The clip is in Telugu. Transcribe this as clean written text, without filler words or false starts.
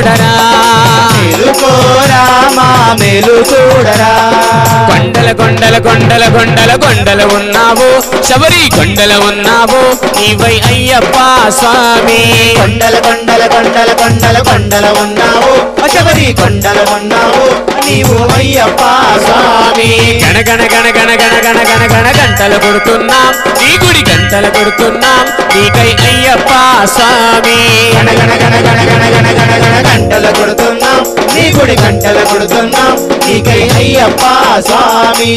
చూడరా మేలుకోరామా మేలు చూడరా కొండల కొండల కొండల కొండల కొండలు ఉన్నావు శబరి కొండల ఉన్నావు నీవై అయ్యప్ప స్వామి కొండల కొండల కొండల కొండల కొండల ఉన్నావు శబరి కొండల ఉన్నావు నీవు అయ్యప్ప స్వామి గణ గణ గణ గణ గణ గణ గణ గణ గంటలు కొడుతున్నాం నీ గుడి గంటలు కొడుతున్నాం నీకై అయ్యప్ప స్వామి గణ గణ గణ గణ గణ గణ గణ గణ గంటలు కొడుతున్నాం నీ గుడి గంటలు కొడుతున్నాం నీకై అయ్యప్ప స్వామి